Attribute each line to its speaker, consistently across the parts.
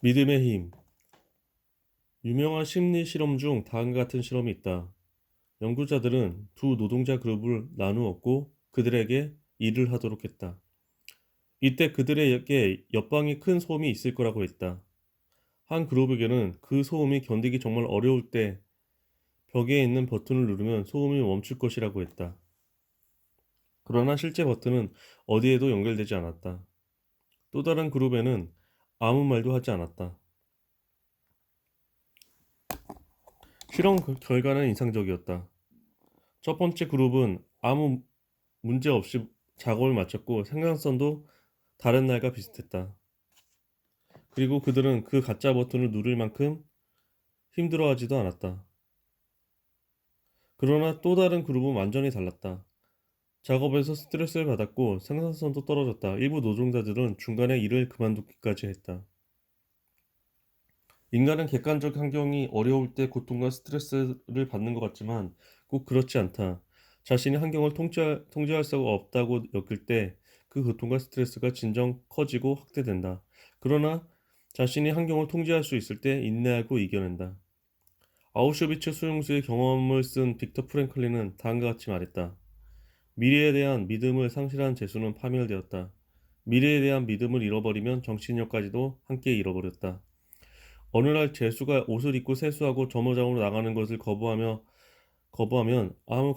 Speaker 1: 믿음의 힘. 유명한 심리 실험 중 다음과 같은 실험이 있다. 연구자들은 두 노동자 그룹을 나누었고 그들에게 일을 하도록 했다. 이때 그들에게 옆방에 큰 소음이 있을 거라고 했다. 한 그룹에게는 그 소음이 견디기 정말 어려울 때 벽에 있는 버튼을 누르면 소음이 멈출 것이라고 했다. 그러나 실제 버튼은 어디에도 연결되지 않았다. 또 다른 그룹에는 아무 말도 하지 않았다. 실험 결과는 인상적이었다. 첫 번째 그룹은 아무 문제 없이 작업을 마쳤고 생산성도 다른 날과 비슷했다. 그리고 그들은 그 가짜 버튼을 누를 만큼 힘들어하지도 않았다. 그러나 또 다른 그룹은 완전히 달랐다. 작업에서 스트레스를 받았고 생산성도 떨어졌다. 일부 노동자들은 중간에 일을 그만두기까지 했다. 인간은 객관적 환경이 어려울 때 고통과 스트레스를 받는 것 같지만 꼭 그렇지 않다. 자신이 환경을 통제할 수가 없다고 여길 때 그 고통과 스트레스가 진정 커지고 확대된다. 그러나 자신이 환경을 통제할 수 있을 때 인내하고 이겨낸다. 아우슈비츠 수용소의 경험을 쓴 빅터 프랭클린은 다음과 같이 말했다. 미래에 대한 믿음을 상실한 죄수는 파멸되었다. 미래에 대한 믿음을 잃어버리면 정신력까지도 함께 잃어버렸다. 어느 날 재수가 옷을 입고 세수하고 점호장으로 나가는 것을 거부하면 아무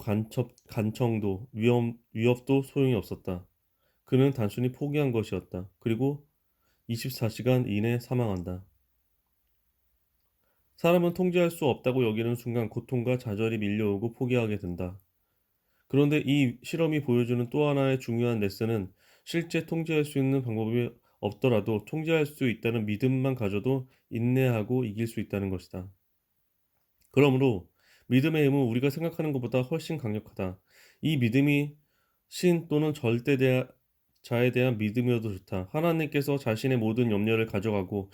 Speaker 1: 간청도 위협도 소용이 없었다. 그는 단순히 포기한 것이었다. 그리고 24시간 이내 사망한다. 사람은 통제할 수 없다고 여기는 순간 고통과 좌절이 밀려오고 포기하게 된다. 그런데 이 실험이 보여주는 또 하나의 중요한 레슨은 실제 통제할 수 있는 방법이 없더라도 통제할 수 있다는 믿음만 가져도 인내하고 이길 수 있다는 것이다. 그러므로 믿음의 힘은 우리가 생각하는 것보다 훨씬 강력하다. 이 믿음이 신 또는 절대자에 대한 믿음이어도 좋다. 하나님께서 자신의 모든 염려를 가져가고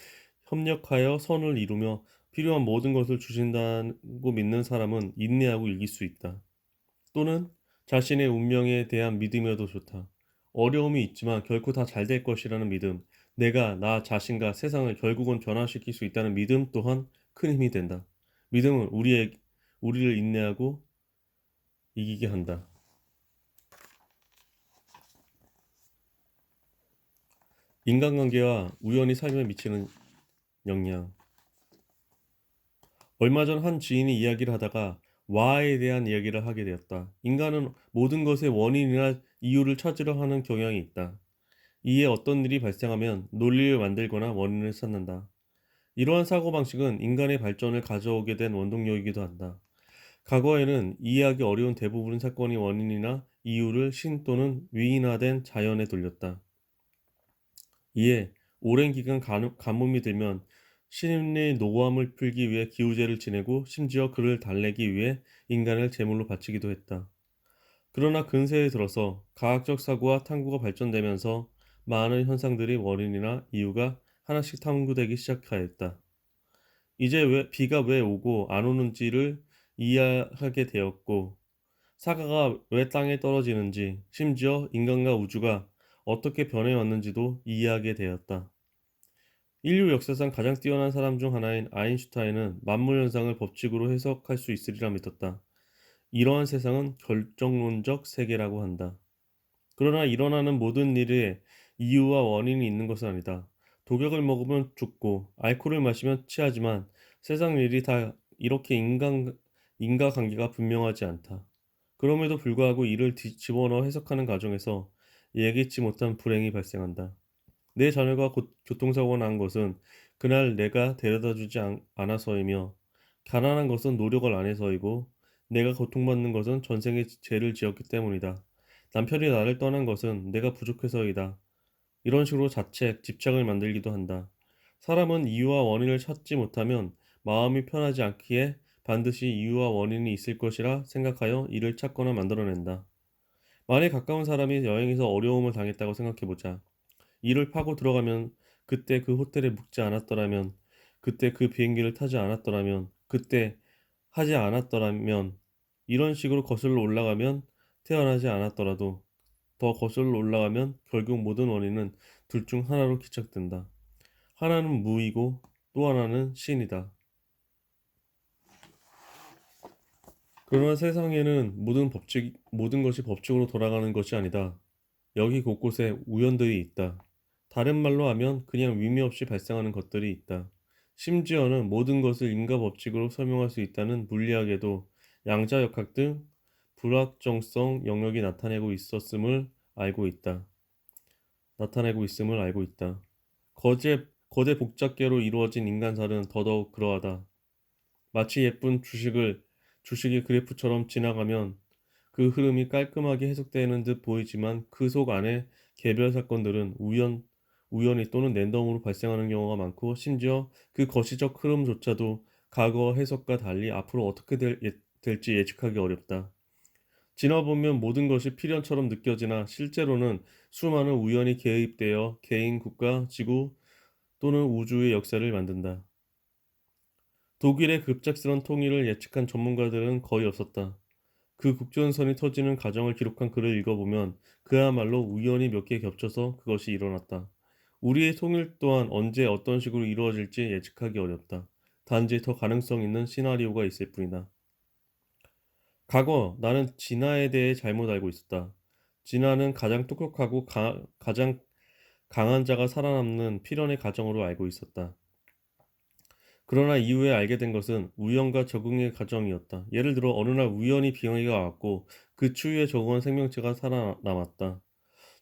Speaker 1: 협력하여 선을 이루며 필요한 모든 것을 주신다고 믿는 사람은 인내하고 이길 수 있다. 또는 자신의 운명에 대한 믿음이어도 좋다. 어려움이 있지만 결코 다 잘 될 것이라는 믿음, 내가 나 자신과 세상을 결국은 변화시킬 수 있다는 믿음 또한 큰 힘이 된다. 믿음은 우리를 인내하고 이기게 한다. 인간관계와 우연히 삶에 미치는 영향. 얼마 전 한 지인이 이야기를 하다가 와에 대한 이야기를 하게 되었다. 인간은 모든 것의 원인이나 이유를 찾으려 하는 경향이 있다. 이에 어떤 일이 발생하면 논리를 만들거나 원인을 찾는다. 이러한 사고방식은 인간의 발전을 가져오게 된 원동력이기도 한다. 과거에는 이해하기 어려운 대부분의 사건의 원인이나 이유를 신 또는 위인화된 자연에 돌렸다. 이에 오랜 기간 가뭄이 들면 신의 노함을 풀기 위해 기우제를 지내고 심지어 그를 달래기 위해 인간을 제물로 바치기도 했다. 그러나 근세에 들어서 과학적 사고와 탐구가 발전되면서 많은 현상들이 원인이나 이유가 하나씩 탐구되기 시작하였다. 이제 비가 왜 오고 안 오는지를 이해하게 되었고, 사과가 왜 땅에 떨어지는지, 심지어 인간과 우주가 어떻게 변해왔는지도 이해하게 되었다. 인류 역사상 가장 뛰어난 사람 중 하나인 아인슈타인은 만물 현상을 법칙으로 해석할 수 있으리라 믿었다. 이러한 세상은 결정론적 세계라고 한다. 그러나 일어나는 모든 일에 이유와 원인이 있는 것은 아니다. 독약을 먹으면 죽고 알코올을 마시면 취하지만 세상 일이 다 이렇게 인과관계가 분명하지 않다. 그럼에도 불구하고 이를 집어넣어 해석하는 과정에서 예기치 못한 불행이 발생한다. 내 자녀가 곧 교통사고가 난 것은 그날 내가 데려다주지 않아서이며, 가난한 것은 노력을 안 해서이고, 내가 고통받는 것은 전생에 죄를 지었기 때문이다. 남편이 나를 떠난 것은 내가 부족해서이다. 이런 식으로 집착을 만들기도 한다. 사람은 이유와 원인을 찾지 못하면 마음이 편하지 않기에 반드시 이유와 원인이 있을 것이라 생각하여 이를 찾거나 만들어낸다. 만약 가까운 사람이 여행에서 어려움을 당했다고 생각해보자. 이를 파고 들어가면, 그때 그 호텔에 묵지 않았더라면, 그때 그 비행기를 타지 않았더라면, 그때 하지 않았더라면, 이런 식으로 거슬러 올라가면 태어나지 않았더라도 더 거슬러 올라가면 결국 모든 원인은 둘 중 하나로 기착된다. 하나는 무이고 또 하나는 신이다. 그러나 세상에는 모든 것이 법칙으로 돌아가는 것이 아니다. 여기 곳곳에 우연들이 있다. 다른 말로 하면 그냥 의미 없이 발생하는 것들이 있다. 심지어는 모든 것을 인과 법칙으로 설명할 수 있다는 물리학에도 양자역학 등 불확정성 영역이 나타내고 있음을 알고 있다. 거대 복잡계로 이루어진 인간사는 더더욱 그러하다. 마치 예쁜 주식이 그래프처럼 지나가면 그 흐름이 깔끔하게 해석되는 듯 보이지만 그 속 안에 개별 사건들은 우연히 또는 랜덤으로 발생하는 경우가 많고 심지어 그 거시적 흐름조차도 과거 해석과 달리 앞으로 어떻게 될지 예측하기 어렵다. 지나보면 모든 것이 필연처럼 느껴지나 실제로는 수많은 우연이 개입되어 개인, 국가, 지구 또는 우주의 역사를 만든다. 독일의 급작스런 통일을 예측한 전문가들은 거의 없었다. 그 국전선이 터지는 과정을 기록한 글을 읽어보면 그야말로 우연히 몇 개 겹쳐서 그것이 일어났다. 우리의 통일 또한 언제 어떤 식으로 이루어질지 예측하기 어렵다. 단지 더 가능성 있는 시나리오가 있을 뿐이다. 과거 나는 진화에 대해 잘못 알고 있었다. 진화는 가장 똑똑하고 가장 강한 자가 살아남는 필연의 과정으로 알고 있었다. 그러나 이후에 알게 된 것은 우연과 적응의 과정이었다. 예를 들어 어느 날 우연히 빙하기가 왔고 그 추위에 적응한 생명체가 살아남았다.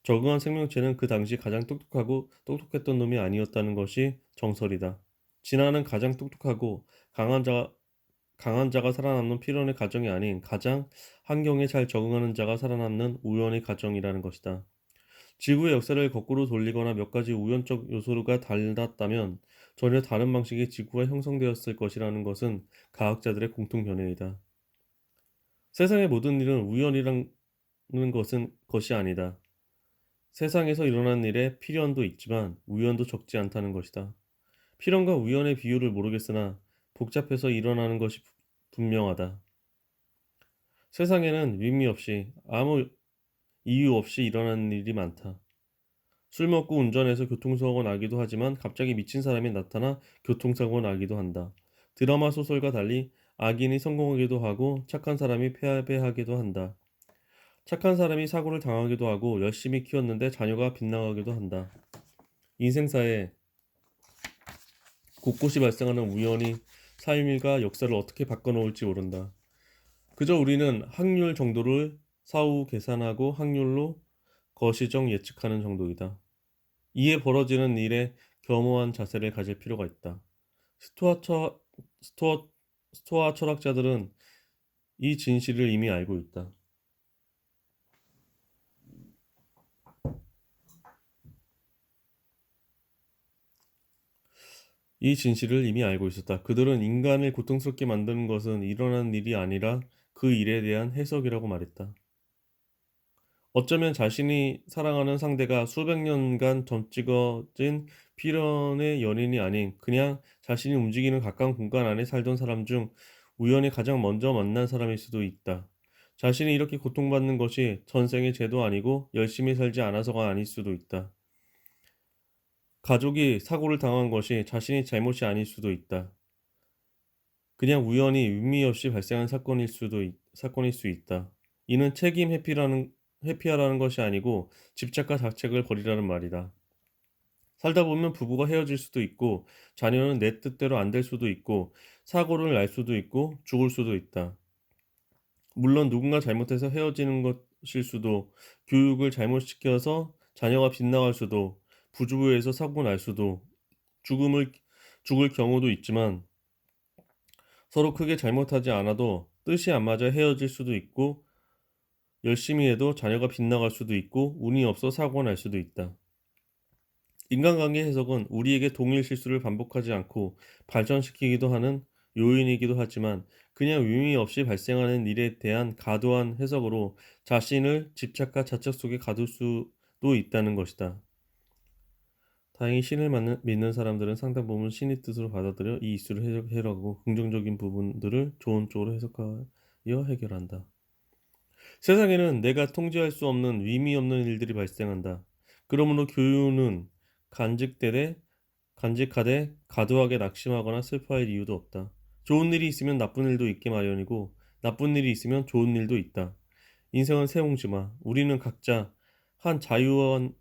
Speaker 1: 적응한 생명체는 그 당시 가장 똑똑했던 놈이 아니었다는 것이 정설이다. 진화는 가장 똑똑하고 강한 자가 살아남는 필연의 과정이 아닌 가장 환경에 잘 적응하는 자가 살아남는 우연의 과정이라는 것이다. 지구의 역사를 거꾸로 돌리거나 몇 가지 우연적 요소가 달랐다면 전혀 다른 방식의 지구가 형성되었을 것이라는 것은 과학자들의 공통 견해이다. 세상의 모든 일은 우연이라는 것이 아니다. 세상에서 일어난 일에 필연도 있지만 우연도 적지 않다는 것이다. 필연과 우연의 비율을 모르겠으나 복잡해서 일어나는 것이 분명하다. 세상에는 의미 없이 아무 이유 없이 일어나는 일이 많다. 술 먹고 운전해서 교통사고가 나기도 하지만 갑자기 미친 사람이 나타나 교통사고가 나기도 한다. 드라마 소설과 달리 악인이 성공하기도 하고 착한 사람이 패배하기도 한다. 착한 사람이 사고를 당하기도 하고 열심히 키웠는데 자녀가 빗나가기도 한다. 인생사에 곳곳이 발생하는 우연이 삶과 역사를 어떻게 바꿔놓을지 모른다. 그저 우리는 확률 정도를 사후 계산하고 확률로 거시적 예측하는 정도이다. 이에 벌어지는 일에 겸허한 자세를 가질 필요가 있다. 스토아, 처, 스토아, 스토아 철학자들은 이 진실을 이미 알고 있다. 이 진실을 이미 알고 있었다. 그들은 인간을 고통스럽게 만드는 것은 일어난 일이 아니라 그 일에 대한 해석이라고 말했다. 어쩌면 자신이 사랑하는 상대가 수백 년간 점찍어진 필연의 연인이 아닌 그냥 자신이 움직이는 가까운 공간 안에 살던 사람 중 우연히 가장 먼저 만난 사람일 수도 있다. 자신이 이렇게 고통받는 것이 전생의 죄도 아니고 열심히 살지 않아서가 아닐 수도 있다. 가족이 사고를 당한 것이 자신이 잘못이 아닐 수도 있다. 그냥 우연히 의미 없이 발생한 사건일 수 있다. 이는 회피하라는 것이 아니고 집착과 자책을 버리라는 말이다. 살다 보면 부부가 헤어질 수도 있고 자녀는 내 뜻대로 안 될 수도 있고 사고를 날 수도 있고 죽을 수도 있다. 물론 누군가 잘못해서 헤어지는 것일 수도 교육을 잘못시켜서 자녀가 빗나갈 수도 부주의해서 사고 날 수도 죽음을 죽을 경우도 있지만 서로 크게 잘못하지 않아도 뜻이 안 맞아 헤어질 수도 있고 열심히 해도 자녀가 빗나갈 수도 있고 운이 없어 사고가 날 수도 있다. 인간관계 해석은 우리에게 동일 실수를 반복하지 않고 발전시키기도 하는 요인이기도 하지만 그냥 의미 없이 발생하는 일에 대한 과도한 해석으로 자신을 집착과 자책 속에 가둘 수도 있다는 것이다. 다행히 믿는 사람들은 상당 부분 신의 뜻으로 받아들여 이 이슈를 해결하고 긍정적인 부분들을 좋은 쪽으로 해석하여 해결한다. 세상에는 내가 통제할 수 없는 의미 없는 일들이 발생한다. 그러므로 교훈은 간직되되 간직하되 과도하게 낙심하거나 슬퍼할 이유도 없다. 좋은 일이 있으면 나쁜 일도 있기 마련이고 나쁜 일이 있으면 좋은 일도 있다. 인생은 새옹지마. 우리는 각자 한 자유한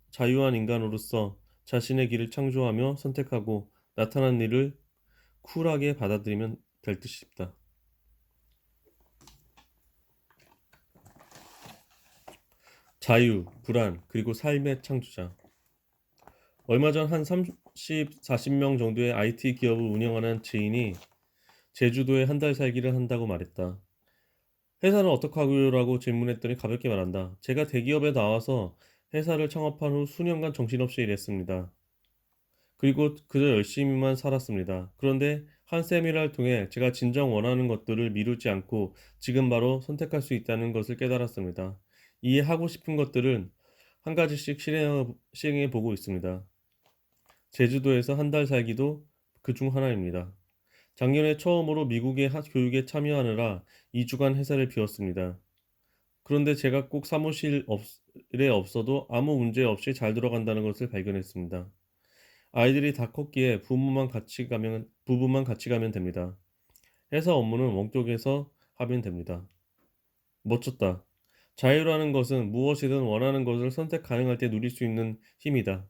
Speaker 1: 인간으로서 자신의 길을 창조하며 선택하고 나타난 일을 쿨하게 받아들이면 될 듯 싶다. 자유, 불안, 그리고 삶의 창조자. 얼마 전 한 30, 40명 정도의 IT 기업을 운영하는 지인이 제주도에 한 달 살기를 한다고 말했다. 회사는 어떡하고요? 라고 질문했더니 가볍게 말한다. 제가 대기업에 나와서 회사를 창업한 후 수년간 정신없이 일했습니다. 그리고 그저 열심히만 살았습니다. 그런데 한 세미나를 통해 제가 진정 원하는 것들을 미루지 않고 지금 바로 선택할 수 있다는 것을 깨달았습니다. 이에 하고 싶은 것들은 한 가지씩 실행해 보고 있습니다. 제주도에서 한 달 살기도 그 중 하나입니다. 작년에 처음으로 미국의 교육에 참여하느라 2주간 회사를 비웠습니다. 그런데 제가 꼭 사무실에 없어도 아무 문제 없이 잘 돌아간다는 것을 발견했습니다. 아이들이 다 컸기에 부부만 같이 가면 됩니다. 회사 업무는 원격에서 하면 됩니다. 멋졌다. 자유라는 것은 무엇이든 원하는 것을 선택 가능할 때 누릴 수 있는 힘이다.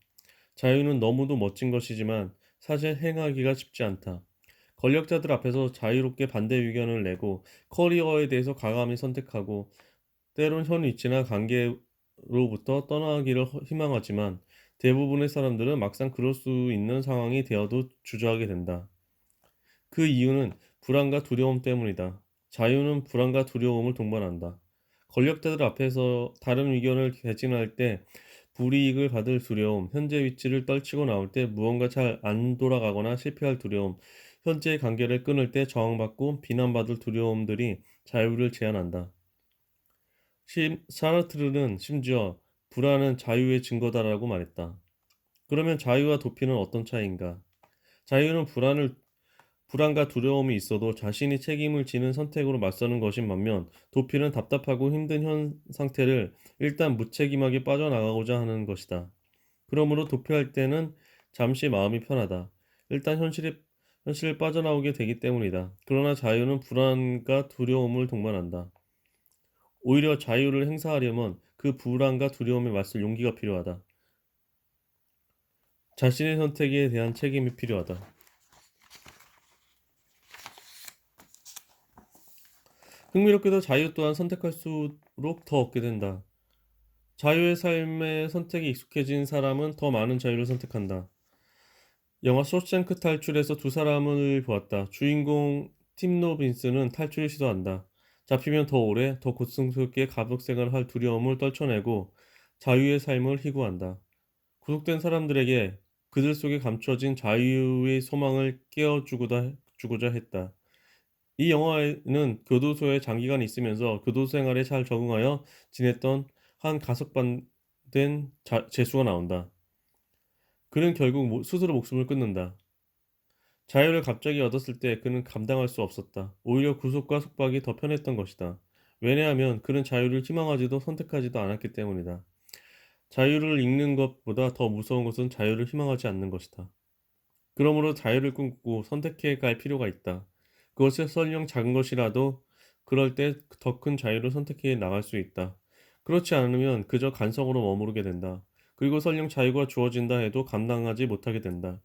Speaker 1: 자유는 너무도 멋진 것이지만 사실 행하기가 쉽지 않다. 권력자들 앞에서 자유롭게 반대 의견을 내고 커리어에 대해서 과감히 선택하고 때론 현 위치나 관계로부터 떠나기를 희망하지만 대부분의 사람들은 막상 그럴 수 있는 상황이 되어도 주저하게 된다. 그 이유는 불안과 두려움 때문이다. 자유는 불안과 두려움을 동반한다. 권력자들 앞에서 다른 의견을 개진할 때 불이익을 받을 두려움, 현재 위치를 떨치고 나올 때 무언가 잘 안 돌아가거나 실패할 두려움, 현재의 관계를 끊을 때 저항받고 비난받을 두려움들이 자유를 제한한다. 사르트르는 심지어 불안은 자유의 증거다라고 말했다. 그러면 자유와 도피는 어떤 차이인가? 자유는 불안과 두려움이 있어도 자신이 책임을 지는 선택으로 맞서는 것인 반면 도피는 답답하고 힘든 현 상태를 일단 무책임하게 빠져나가고자 하는 것이다. 그러므로 도피할 때는 잠시 마음이 편하다. 일단 현실을 빠져나오게 되기 때문이다. 그러나 자유는 불안과 두려움을 동반한다. 오히려 자유를 행사하려면 그 불안과 두려움에 맞설 용기가 필요하다. 자신의 선택에 대한 책임이 필요하다. 흥미롭게도 자유 또한 선택할수록 더 얻게 된다. 자유의 삶의 선택에 익숙해진 사람은 더 많은 자유를 선택한다. 영화 쇼생크 탈출에서 두 사람을 보았다. 주인공 팀 로빈스는 탈출을 시도한다. 잡히면 더 오래, 더 고통스럽게 감옥 생활을 할 두려움을 떨쳐내고 자유의 삶을 희구한다. 구속된 사람들에게 그들 속에 감춰진 자유의 소망을 주고자 했다. 이 영화에는 교도소에 장기간 있으면서 교도 생활에 잘 적응하여 지냈던 한 가석방된 죄수가 나온다. 그는 결국 스스로 목숨을 끊는다. 자유를 갑자기 얻었을 때 그는 감당할 수 없었다. 오히려 구속과 속박이 더 편했던 것이다. 왜냐하면 그는 자유를 희망하지도 선택하지도 않았기 때문이다. 자유를 잃는 것보다 더 무서운 것은 자유를 희망하지 않는 것이다. 그러므로 자유를 꿈꾸고 선택해 갈 필요가 있다. 그것이 설령 작은 것이라도 그럴 때 더 큰 자유를 선택해 나갈 수 있다. 그렇지 않으면 그저 간성으로 머무르게 된다. 그리고 설령 자유가 주어진다 해도 감당하지 못하게 된다.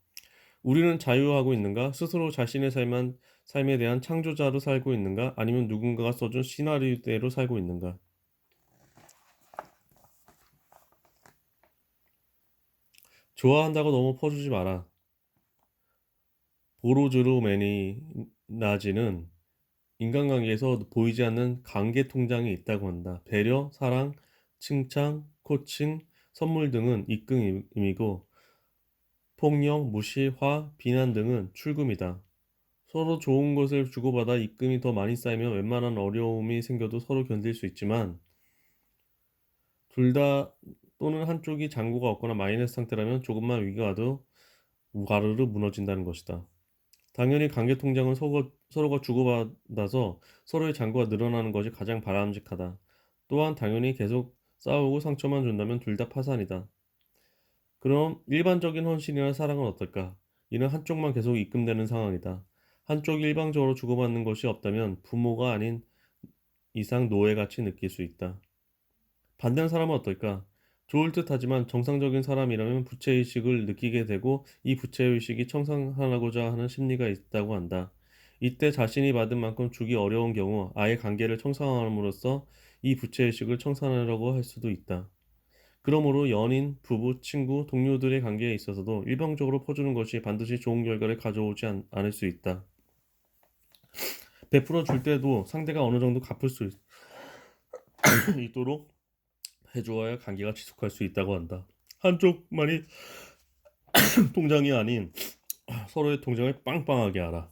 Speaker 1: 우리는 자유하고 있는가? 스스로 자신의 삶에 대한 창조자로 살고 있는가? 아니면 누군가가 써준 시나리오대로 살고 있는가? 좋아한다고 너무 퍼주지 마라. 보로즈루 매니나지는 인간관계에서 보이지 않는 관계 통장이 있다고 한다. 배려, 사랑, 칭찬, 코칭, 선물 등은 입금임이고 폭력, 무시, 화, 비난 등은 출금이다. 서로 좋은 것을 주고받아 입금이 더 많이 쌓이면 웬만한 어려움이 생겨도 서로 견딜 수 있지만 둘 다 또는 한쪽이 잔고가 없거나 마이너스 상태라면 조금만 위기가 와도 와르르 무너진다는 것이다. 당연히 관계 통장은 서로가 주고받아서 서로의 잔고가 늘어나는 것이 가장 바람직하다. 또한 당연히 계속 싸우고 상처만 준다면 둘 다 파산이다. 그럼 일반적인 헌신이나 사랑은 어떨까? 이는 한쪽만 계속 입금되는 상황이다. 한쪽이 일방적으로 주고받는 것이 없다면 부모가 아닌 이상 노예같이 느낄 수 있다. 반대하는 사람은 어떨까? 좋을 듯하지만 정상적인 사람이라면 부채의식을 느끼게 되고 이 부채의식이 청산하고자 하는 심리가 있다고 한다. 이때 자신이 받은 만큼 주기 어려운 경우 아예 관계를 청산함으로써 이 부채의식을 청산하려고 할 수도 있다. 그러므로 연인, 부부, 친구, 동료들의 관계에 있어서도 일방적으로 퍼주는 것이 반드시 좋은 결과를 가져오지 않을 수 있다. 베풀어 줄 때도 상대가 어느 정도 갚을 수 있도록 해주어야 관계가 지속할 수 있다고 한다. 한쪽만이 통장이 아닌 서로의 통장을 빵빵하게 알아.